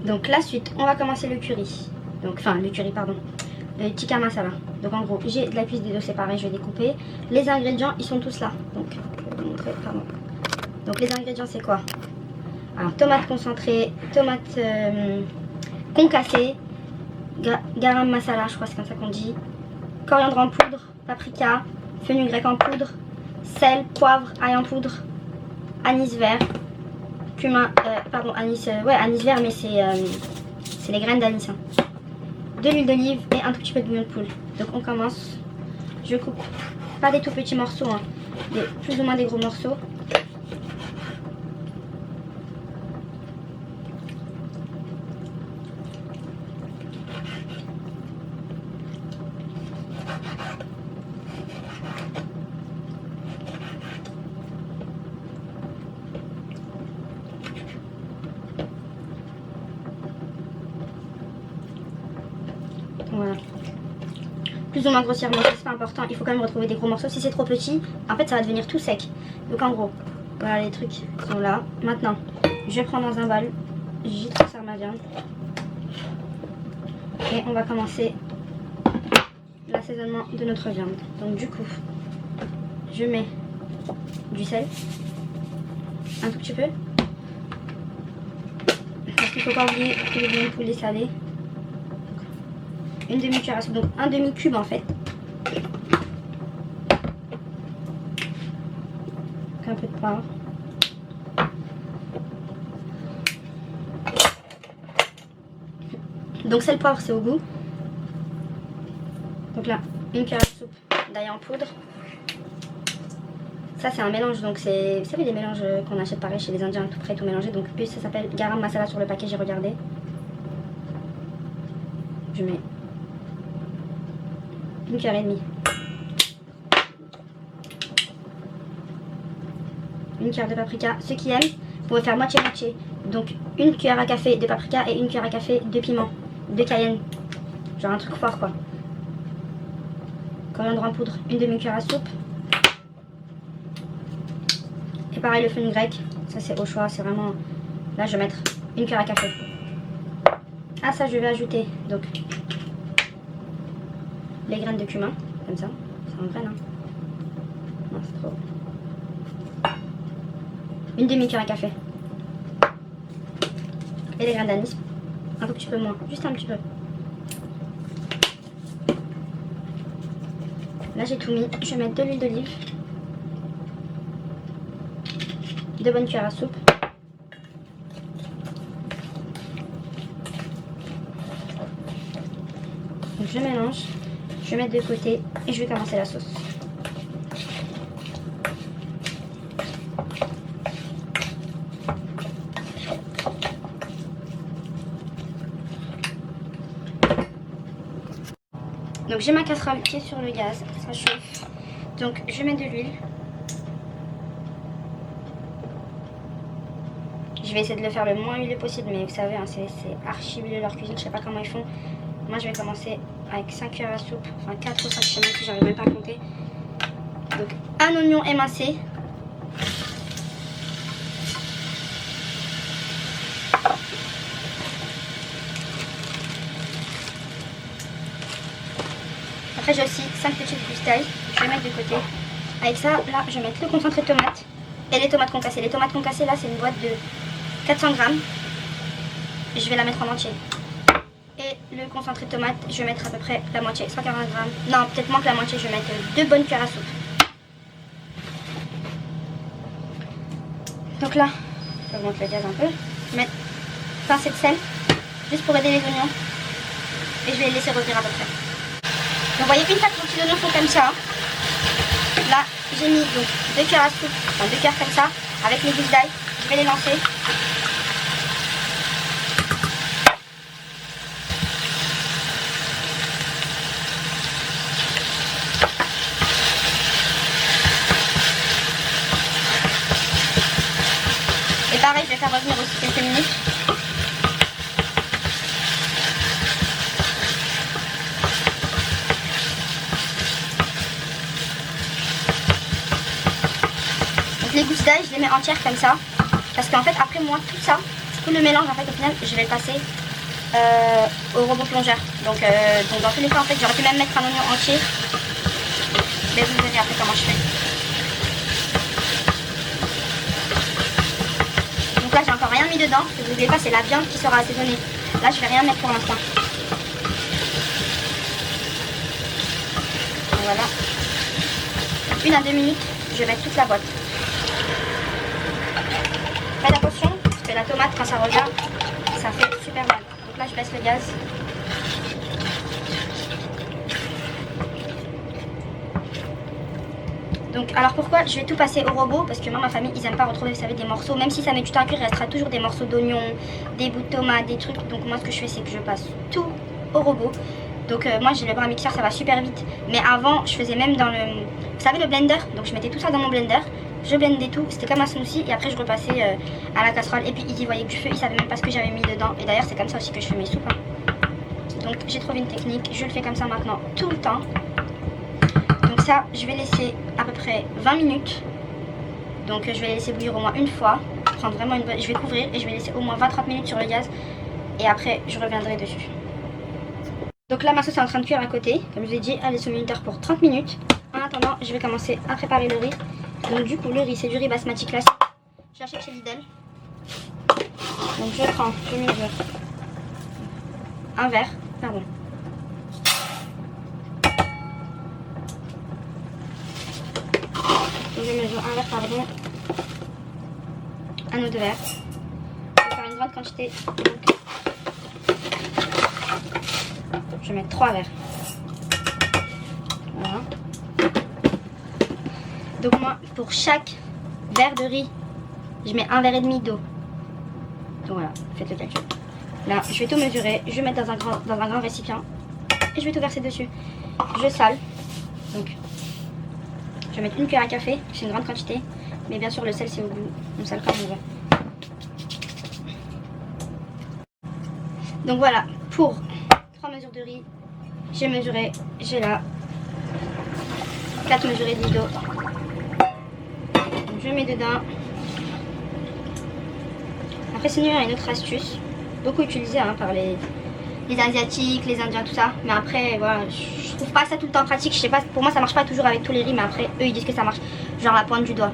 Donc la suite, on va commencer le curry. Donc, enfin, le curry, pardon. Le tikka masala. Donc en gros, j'ai de la cuisse des dos séparés, je vais découper. Les ingrédients, ils sont tous là. Donc, je vais vous montrer, pardon. Donc les ingrédients, c'est quoi? Alors, tomate concentrée, tomate concassée, garam masala, je crois que c'est comme ça qu'on dit. Coriandre en poudre, paprika, fenugrec en poudre, sel, poivre, ail en poudre, anis vert, cumin, pardon, anis, ouais, anis vert, mais c'est les graines d'anis. Hein. De l'huile d'olive et un tout petit peu de bouillon de poule. Donc on commence. Je coupe pas des tout petits morceaux, hein, plus ou moins des gros morceaux. Voilà. Plus ou moins grossièrement, c'est pas important. Il faut quand même retrouver des gros morceaux. Si c'est trop petit, en fait, ça va devenir tout sec. Donc en gros, voilà, les trucs sont là. Maintenant, je vais prendre dans un bol. J'y transfère ma viande. Et on va commencer l'assaisonnement de notre viande. Donc du coup, je mets du sel. Un tout petit peu. Parce qu'il ne faut pas oublier que le bouillon de poulet salé. Une demi-cuillère à soupe, donc un demi-cube en fait. Un peu de poivre. Donc sel, poivre, c'est au goût. Donc là, une cuillère à soupe d'ail en poudre. Ça c'est un mélange, donc c'est, vous savez les mélanges qu'on achète pareil chez les Indiens, tout prêt, tout mélangé. Donc eux ça s'appelle garam masala sur le paquet, j'ai regardé. Je mets une cuillère et demie. Une cuillère de paprika. Ceux qui aiment, vous pouvez faire moitié-moitié. Donc une cuillère à café de paprika et une cuillère à café de piment, de cayenne. Genre un truc fort quoi. Coriandre en poudre, une demi-cuillère à soupe. Et pareil le fenugrec, ça c'est au choix, c'est vraiment... Là je vais mettre une cuillère à café. Ah ça je vais ajouter donc les graines de cumin, comme ça, c'est en graines, hein. Non, c'est trop. Une demi-cuillère à café. Et les graines d'anis, un tout petit peu moins, juste un petit peu. Là j'ai tout mis, je vais mettre de l'huile d'olive, 2 bonnes cuillères à soupe. Donc je mélange. Je vais mettre de côté et je vais commencer la sauce. Donc j'ai ma casserole qui est sur le gaz, ça chauffe. Donc je vais mettre de l'huile. Je vais essayer de le faire le moins huileux possible, mais vous savez, hein, c'est archi huileux leur cuisine, je sais pas comment ils font. Moi je vais commencer avec 5 cuillères à soupe, enfin 4 ou 5 chemins que j'arrive même pas à compter. Donc un oignon émincé. Après j'ai aussi 5 petites gousses d'ail, je vais mettre de côté. Avec ça, là je vais mettre le concentré de tomate et les tomates concassées. Les tomates concassées là c'est une boîte de 400 grammes. Je vais la mettre en entier. Et le concentré de tomate, je vais mettre à peu près la moitié, 140 grammes. Non, peut-être moins que la moitié, je vais mettre 2 bonnes cuillères à soupe. Donc là, j'augmente le gaz un peu. Je vais mettre une pincée de sel, juste pour aider les oignons. Et je vais les laisser revenir à peu près. Donc vous voyez, une fois que vos petits oignons sont comme ça, là j'ai mis donc 2 cuillères à soupe, enfin 2 cuillères comme ça, avec mes gousses d'ail. Je vais les lancer. Et pareil, je vais faire revenir aussi quelques minutes. Donc les gousses d'ail, je les mets entières comme ça. Parce qu'en fait, après moi, tout ça, tout le mélange en fait au final je vais le passer au robot plongeur. Donc dans tous les cas en fait j'aurais pu même mettre un oignon entier. Mais vous verrez après comment je fais. Donc là j'ai encore rien mis dedans. Parce que n'oubliez pas c'est la viande qui sera assaisonnée. Là je vais rien mettre pour l'instant. Voilà. 1 à 2 minutes, je vais mettre toute la boîte. Faites attention, parce que la tomate quand ça revient, ça fait super mal. Donc là je baisse le gaz. Donc alors pourquoi je vais tout passer au robot? Parce que moi ma famille ils aiment pas retrouver vous savez des morceaux. Même si ça met du temps à cuire, il restera toujours des morceaux d'oignons, des bouts de tomates, des trucs. Donc moi ce que je fais c'est que je passe tout au robot. Donc moi j'ai le bras mixeur, ça va super vite. Mais avant je faisais même dans le, vous savez le blender. Donc je mettais tout ça dans mon blender, je blendais tout, c'était comme un smoothie. Et après je repassais à la casserole. Et puis ils y voyaient du feu, ils savaient même pas ce que j'avais mis dedans. Et d'ailleurs c'est comme ça aussi que je fais mes soupes hein. Donc j'ai trouvé une technique, je le fais comme ça maintenant tout le temps. Donc ça je vais laisser à peu près 20 minutes. Donc je vais laisser bouillir au moins une fois. Prendre vraiment une bonne, je vais couvrir et je vais laisser au moins 20-30 minutes sur le gaz. Et après je reviendrai dessus. Donc là ma sauce est en train de cuire à côté. Comme je vous ai dit, elle est sur le minuteur pour 30 minutes. En attendant, je vais commencer à préparer le riz. Donc du coup le riz c'est du riz basmati classique. Je l'achète chez Lidl. Donc je prends, je mesure un verre, pardon. Donc je mesure un verre pardon. Un autre verre. Je vais faire une grande quantité. Donc je vais mettre 3 verres. Voilà. Donc moi, pour chaque verre de riz, je mets 1,5 verre d'eau. Donc voilà, faites le calcul. Là, je vais tout mesurer, je vais mettre dans un grand récipient et je vais tout verser dessus. Je sale. Donc, je vais mettre une cuillère à café, c'est une grande quantité. Mais bien sûr, le sel, c'est au goût. On sale comme on veut. Donc voilà, pour 3 mesures de riz, j'ai mesuré, j'ai là 4 mesurées d'eau. Je mets dedans. Après sinon il y a une autre astuce, beaucoup utilisée hein, par les asiatiques, les indiens, tout ça. Mais après voilà, je trouve pas ça tout le temps pratique. Je sais pas, pour moi ça marche pas toujours avec tous les riz, mais après eux ils disent que ça marche. Genre la pointe du doigt.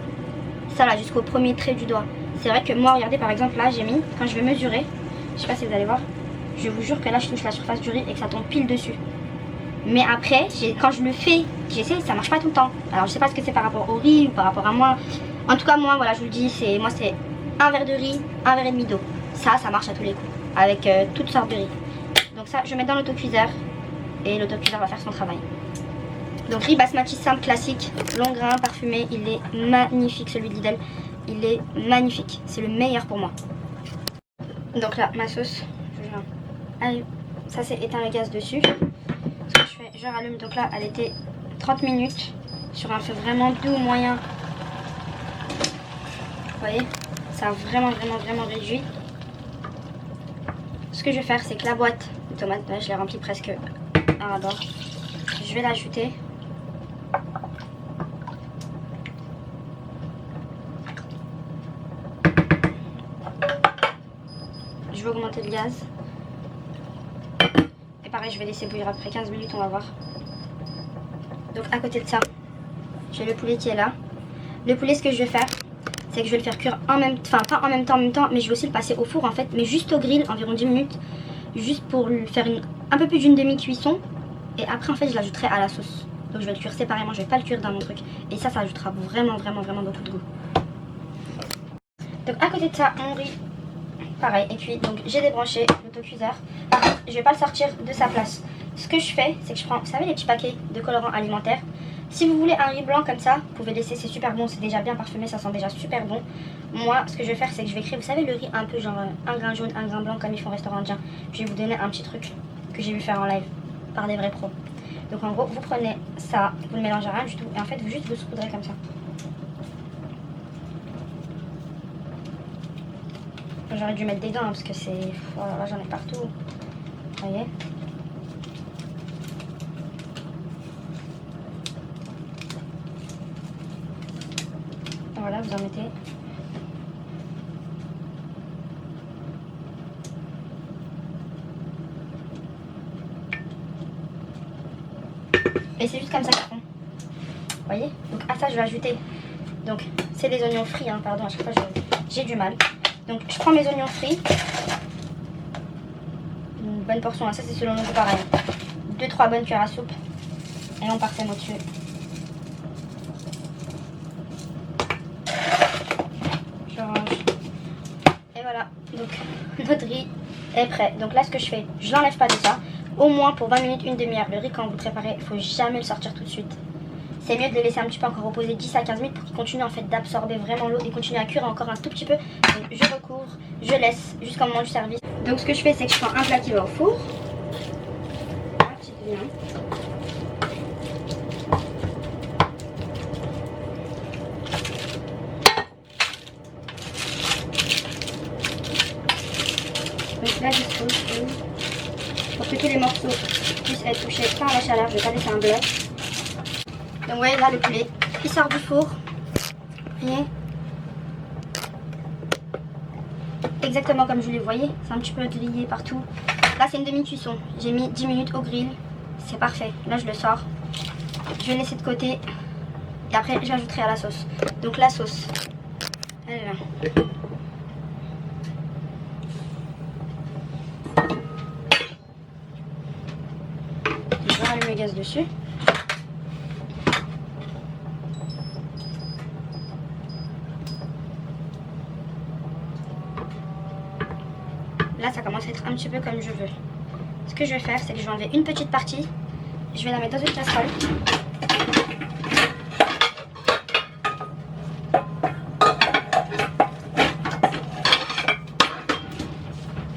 Ça là jusqu'au premier trait du doigt. C'est vrai que moi regardez par exemple là j'ai mis, quand je vais mesurer, je sais pas si vous allez voir, je vous jure que là je touche la surface du riz et que ça tombe pile dessus. Mais après, quand je le fais, j'essaie, ça marche pas tout le temps. Alors je sais pas ce que c'est par rapport au riz ou par rapport à moi. En tout cas moi, voilà, je vous le dis, moi c'est un verre de riz, 1,5 verre d'eau. Ça marche à tous les coups, avec toutes sortes de riz. Donc ça, je vais mettre dans l'autocuiseur et l'autocuiseur va faire son travail. Donc riz basmati simple, classique, long grain, parfumé, il est magnifique celui de Lidl. Il est magnifique, c'est le meilleur pour moi. Donc là, ma sauce, allez, ça c'est éteint le gaz dessus. Je rallume, donc là elle était 30 minutes sur un feu vraiment doux, moyen. Vous voyez, ça a vraiment réduit. Ce que je vais faire c'est que la boîte de tomates, là, je l'ai remplie presque à ras bord. Je vais l'ajouter. Je vais augmenter le gaz. Pareil, je vais laisser bouillir après 15 minutes, on va voir. Donc à côté de ça, j'ai le poulet qui est là. Le poulet, ce que je vais faire, c'est que je vais le faire cuire en même temps, enfin pas en même temps, mais je vais aussi le passer au four en fait, mais juste au grill, environ 10 minutes, juste pour lui faire un peu plus d'une demi-cuisson. Et après en fait, je l'ajouterai à la sauce. Donc je vais le cuire séparément, je vais pas le cuire dans mon truc. Et ça ajoutera vraiment beaucoup de goût. Donc à côté de ça, mon riz, pareil, et cuit. Donc j'ai débranché l'autocuiseur. Par contre, je vais pas le sortir de sa place. Ce que je fais, c'est que je prends, vous savez les petits paquets de colorants alimentaires. Si vous voulez un riz blanc comme ça, vous pouvez laisser, c'est super bon, c'est déjà bien parfumé, ça sent déjà super bon. Moi, ce que je vais faire, c'est que je vais créer, vous savez le riz un peu genre un grain jaune, un grain blanc comme ils font au restaurant indien. Je vais vous donner un petit truc que j'ai vu faire en live par des vrais pros. Donc en gros, vous prenez ça, vous ne mélangez rien du tout et en fait, vous juste vous saupoudrez comme ça. J'aurais dû mettre des gants hein, parce que c'est... Voilà, j'en ai partout. Vous voyez? Voilà, vous en mettez. Et c'est juste comme ça qu'ils font. Vous voyez? Donc à ça je vais ajouter. Donc c'est des oignons frits, hein, pardon, à chaque fois j'ai du mal. Donc je prends mes oignons frits. Une bonne portion, hein. Ça c'est selon le goût pareil. 2-3 bonnes cuillères à soupe. Et on parsème au-dessus. Je range. Et voilà. Donc notre riz est prêt. Donc là ce que je fais, je l'enlève pas de ça. Au moins pour 20 minutes, une demi-heure. Le riz quand vous le préparez, il faut jamais le sortir tout de suite. C'est mieux de le laisser un petit peu encore reposer 10 à 15 minutes pour qu'il continue en fait d'absorber vraiment l'eau et continue à cuire encore un tout petit peu. Donc je recouvre, je laisse jusqu'au moment du service. Donc ce que je fais, c'est que je prends un plat qui va au four. Voilà, petite viande. Donc là je saute pour que tous les morceaux puissent être touchés par la chaleur. Je vais pas laisser un bloc. Donc vous voyez là le poulet, il sort du four. Vous voyez? Exactement comme je les voyais, c'est un petit peu grillé partout. Là c'est une demi-cuisson, j'ai mis 10 minutes au grill, c'est parfait. Là je le sors, je vais laisser de côté et après j'ajouterai à la sauce. Donc la sauce, elle est là. Je vais rallumer le gaz dessus. Là ça commence à être un petit peu comme je veux. Ce que je vais faire, c'est que je vais enlever une petite partie. Je vais la mettre dans une casserole.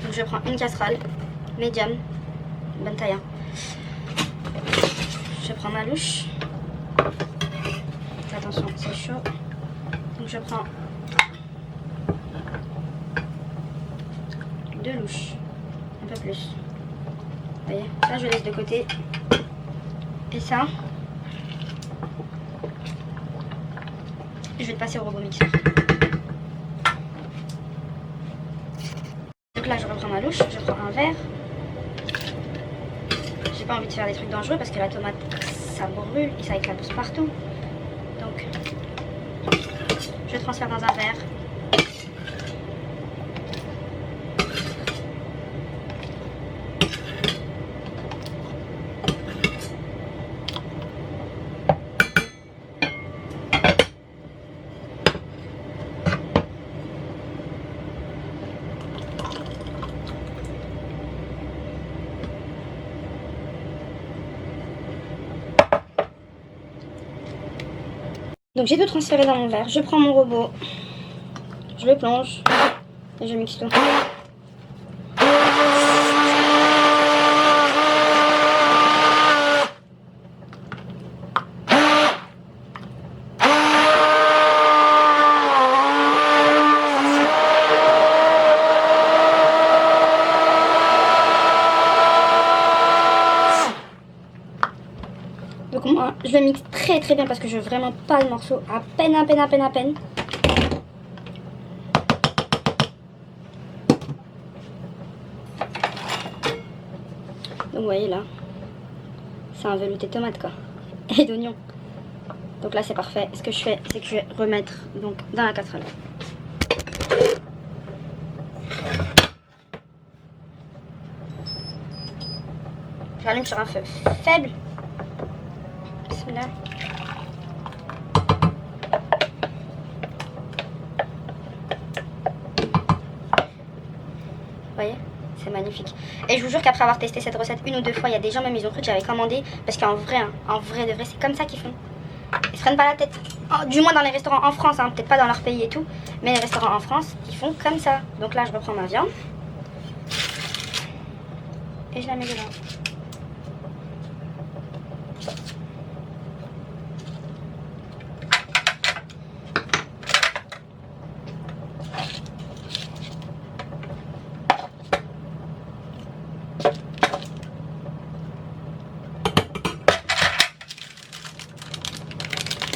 Donc je prends une casserole médium, bonne taille. Je prends ma louche. Attention, c'est chaud. Donc je prends 2 louches, un peu plus. Vous voyez, ça je laisse de côté. Et ça, je vais le passer au robot mixeur. Donc là je reprends ma louche, je prends un verre. J'ai pas envie de faire des trucs dangereux parce que la tomate ça brûle et ça éclabousse partout. Donc je transfère dans un verre. Donc j'ai tout transféré dans mon verre, je prends mon robot, je le plonge et je mixe tout. Donc moi je le mixe très bien parce que je veux vraiment pas le morceau, à peine. Donc vous voyez là, c'est un velouté de tomate quoi, et d'oignons. Donc là c'est parfait. Ce que je fais, c'est que je vais remettre donc dans la casserole. J'allume sur un feu faible. Là. Vous voyez, c'est magnifique. Et je vous jure qu'après avoir testé cette recette une ou deux fois, il y a des gens même ils ont cru que j'avais commandé parce qu'en vrai, hein, en vrai de vrai, c'est comme ça qu'ils font. Ils se prennent pas la tête. Oh, du moins dans les restaurants en France, hein, peut-être pas dans leur pays et tout, mais les restaurants en France, ils font comme ça. Donc là, je reprends ma viande et je la mets dedans.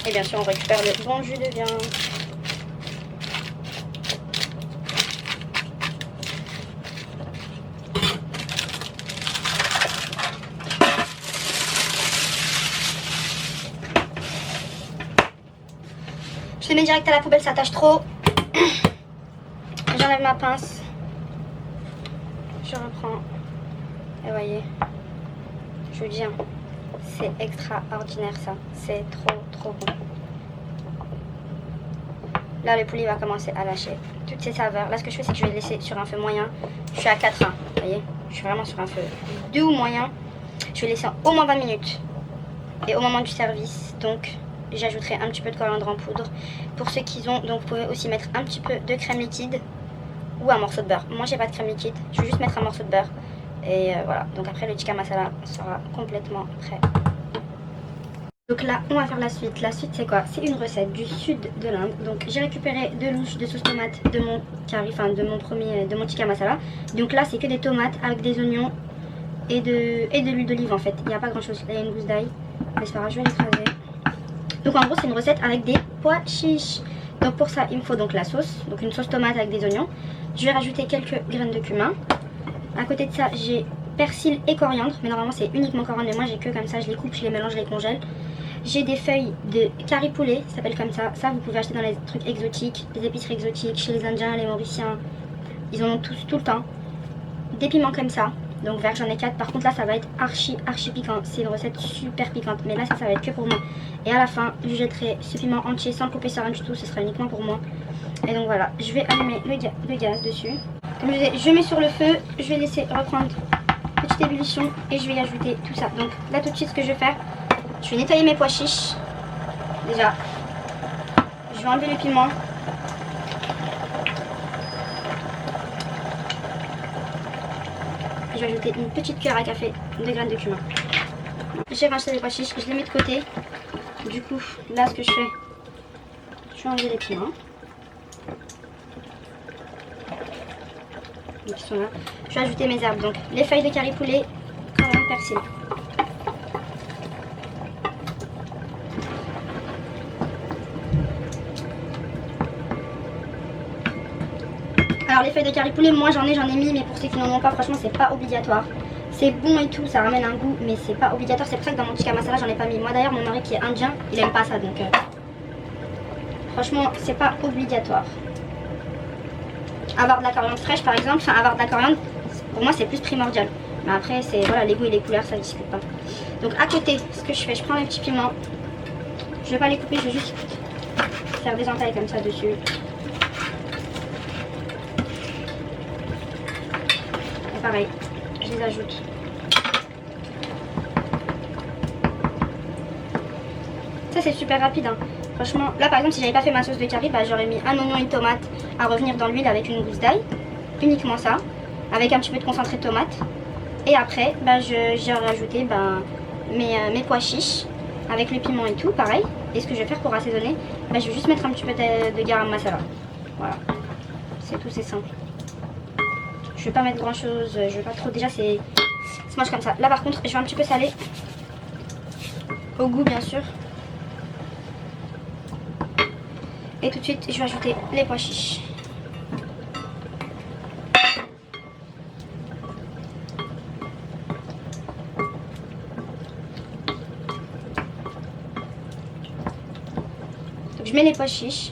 Et bien sûr, on récupère le bon jus de viande. Je le mets direct à la poubelle, ça tâche trop. J'enlève ma pince. Je reprends. Et voyez, je vous dis, hein, c'est extraordinaire ça. C'est trop bon. Là, le poulet va commencer à lâcher toutes ses saveurs. Là, ce que je fais, c'est que je vais le laisser sur un feu moyen. Je suis à 4 1, vous voyez. Je suis vraiment sur un feu doux ou moyen. Je vais laisser au moins 20 minutes. Et au moment du service, donc, j'ajouterai un petit peu de coriandre en poudre. Pour ceux qui ont, donc, vous pouvez aussi mettre un petit peu de crème liquide ou un morceau de beurre. Moi, j'ai pas de crème liquide. Je vais juste mettre un morceau de beurre. Et voilà. Donc après, le tikka masala sera complètement prêt. Donc là, on va faire la suite. La suite, c'est quoi? C'est une recette du sud de l'Inde. Donc j'ai récupéré 2 louches de sauce tomate de mon curry, enfin de mon tikka masala. Donc là, c'est que des tomates avec des oignons et de l'huile d'olive en fait. Il n'y a pas grand chose. Là, il y a une gousse d'ail. Mais c'est pas grave, je vais l'écraser. Donc en gros, c'est une recette avec des pois chiches. Donc pour ça, il me faut donc la sauce. Donc une sauce tomate avec des oignons. Je vais rajouter quelques graines de cumin. À côté de ça, j'ai persil et coriandre. Mais normalement, c'est uniquement coriandre. Mais moi, j'ai que comme ça. Je les coupe, je les mélange, je les congèle. J'ai des feuilles de curry poulet, ça s'appelle comme ça. Ça, vous pouvez acheter dans les trucs exotiques, les épiceries exotiques, chez les Indiens, les Mauriciens. Ils en ont tous tout le temps. Des piments comme ça. Donc vert, j'en ai 4. Par contre, là, ça va être archi piquant. C'est une recette super piquante. Mais là, ça va être que pour moi. Et à la fin, je jetterai ce piment entier sans le couper sur rien du tout. Ce sera uniquement pour moi. Et donc voilà, je vais allumer le gaz dessus. Comme je disais, je mets sur le feu. Je vais laisser reprendre petite ébullition et je vais y ajouter tout ça. Donc là, tout de suite, ce que je vais faire, je vais nettoyer mes pois chiches. Déjà, je vais enlever le piment. Je vais ajouter une petite cuillère à café de graines de cumin. J'ai racheté les pois chiches, je les mets de côté. Du coup, là, ce que je fais, je vais enlever les piments. Donc, ils sont là. Je vais ajouter mes herbes. Donc, les feuilles de curry poulet, coriandre, persil. Alors les feuilles de curry poulet, moi j'en ai mis, mais pour ceux qui n'en ont pas, franchement c'est pas obligatoire. C'est bon et tout, ça ramène un goût, mais c'est pas obligatoire. C'est pour ça que dans mon tikka masala j'en ai pas mis. Moi d'ailleurs mon mari qui est indien, il aime pas ça, donc franchement c'est pas obligatoire. Avoir de la coriandre fraîche par exemple, enfin avoir de la coriandre, pour moi c'est plus primordial. Mais après c'est voilà, les goûts et les couleurs ça ne discute pas. Donc à côté, ce que je fais, je prends mes petits piments. Je vais pas les couper, je vais juste faire des entailles comme ça dessus. Pareil, je les ajoute. Ça c'est super rapide hein. Franchement, là par exemple si j'avais pas fait ma sauce de curry, bah, j'aurais mis un oignon et une tomate à revenir dans l'huile avec une gousse d'ail. Uniquement ça, avec un petit peu de concentré de tomate. Et après, bah, j'ai rajouté bah, mes pois chiches avec le piment et tout, pareil. Et ce que je vais faire pour assaisonner, bah, je vais juste mettre un petit peu de garam masala. Voilà, c'est tout, c'est simple. Je vais pas mettre grand chose, je vais pas trop, déjà c'est moche comme ça. Là par contre je vais un petit peu saler, au goût bien sûr. Et tout de suite je vais ajouter les pois chiches. Donc je mets les pois chiches,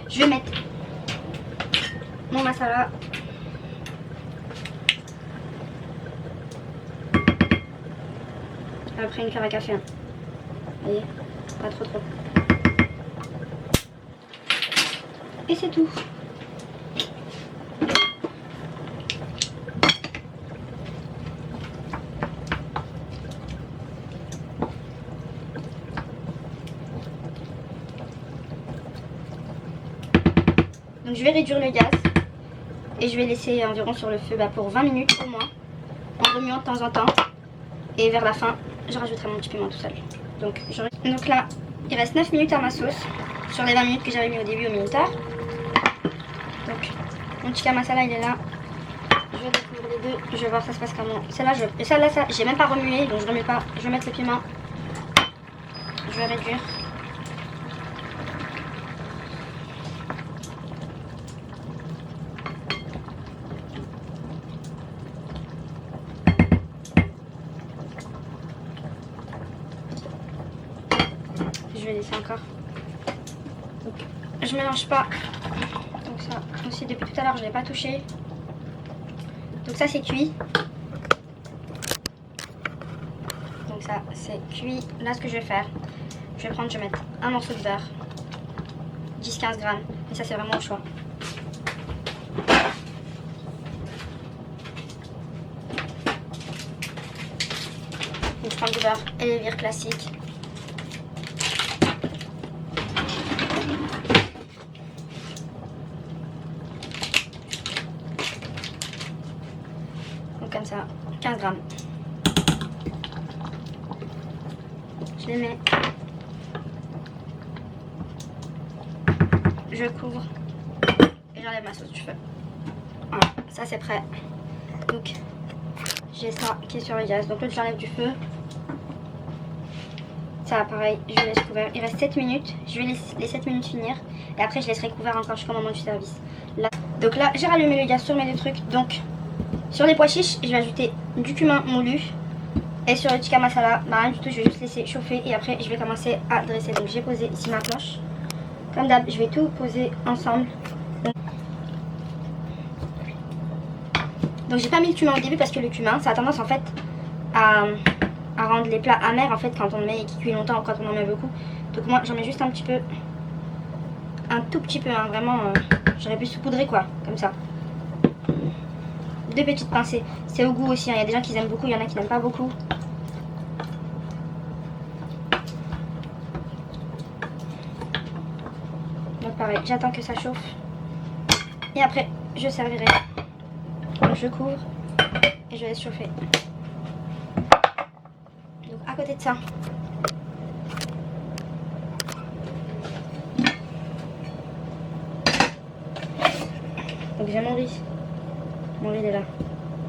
je vais mettre mon masala. Après une cuillère à café. Hein. Vous voyez, pas trop. Et c'est tout. Donc je vais réduire le gaz et je vais laisser environ sur le feu pour 20 minutes au moins, en remuant de temps en temps. Et vers la fin, je rajouterai mon petit piment tout seul. Donc là, il reste 9 minutes à ma sauce sur les 20 minutes que j'avais mis au début au minuteur. Donc mon tikka masala il est là. Je vais découvrir les deux, je vais voir ça se passe comment. Celle-là, j'ai même pas remué, donc je remets pas. Je vais mettre le piment. Je vais réduire. Je vais laisser encore. Donc je mélange pas. Donc ça aussi depuis tout à l'heure je ne l'ai pas touché. Donc ça c'est cuit. Donc ça c'est cuit. Là ce que je vais faire, je vais mettre un morceau de beurre, 10-15 grammes. Et ça c'est vraiment au choix. Donc je prends du beurre et levure classique. Donc comme ça, 15 grammes. Je les mets. Je couvre et j'enlève ma sauce du feu. Voilà, ça c'est prêt. Donc j'ai ça qui est sur le gaz. Donc là j'enlève du feu. Ça pareil, je laisse couvert. Il reste 7 minutes. Je vais laisser les 7 minutes finir. Et après je laisserai couvert encore jusqu'au moment du service. Là. Donc là j'ai rallumé le gaz sur mes deux trucs. Donc sur les pois chiches, je vais ajouter du cumin moulu. Et sur le tikka masala, bah rien du tout, je vais juste laisser chauffer. Et après je vais commencer à dresser. Donc j'ai posé ici ma planche. Comme d'hab, je vais tout poser ensemble. Donc j'ai pas mis le cumin au début parce que le cumin, ça a tendance en fait à rendre les plats amers en fait quand on le met et qui cuit longtemps ou quand on en met beaucoup. Donc moi j'en mets juste un petit peu, un tout petit peu, hein, vraiment, j'aurais pu saupoudrer quoi, comme ça. Deux petites pincées, c'est au goût aussi, hein. Il y a des gens qui aiment beaucoup, il y en a qui n'aiment pas beaucoup. Donc pareil, j'attends que ça chauffe. Et après, je servirai. Donc je couvre et je laisse chauffer. Donc à côté de ça, donc j'ai mon riz. Mon riz il est là.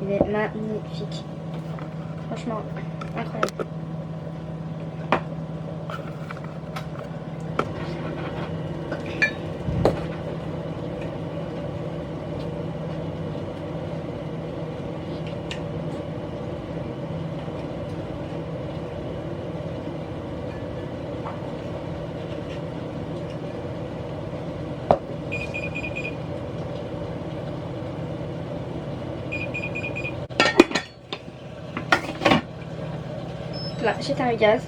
Il est magnifique. Franchement, incroyable. Là, j'éteins le gaz.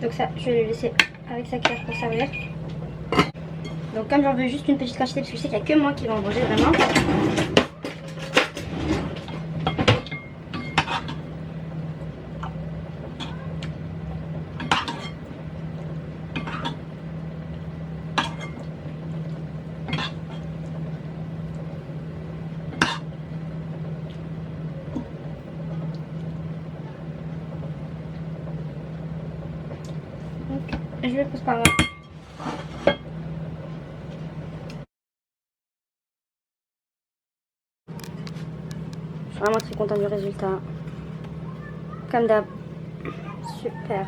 Donc ça, je vais le laisser avec sa cuillère pour servir. Donc comme j'en veux juste une petite quantité, parce que je sais qu'il n'y a que moi qui vais en manger vraiment. Donc je le pose par là. Je suis vraiment très contente du résultat. Comme d'hab, super.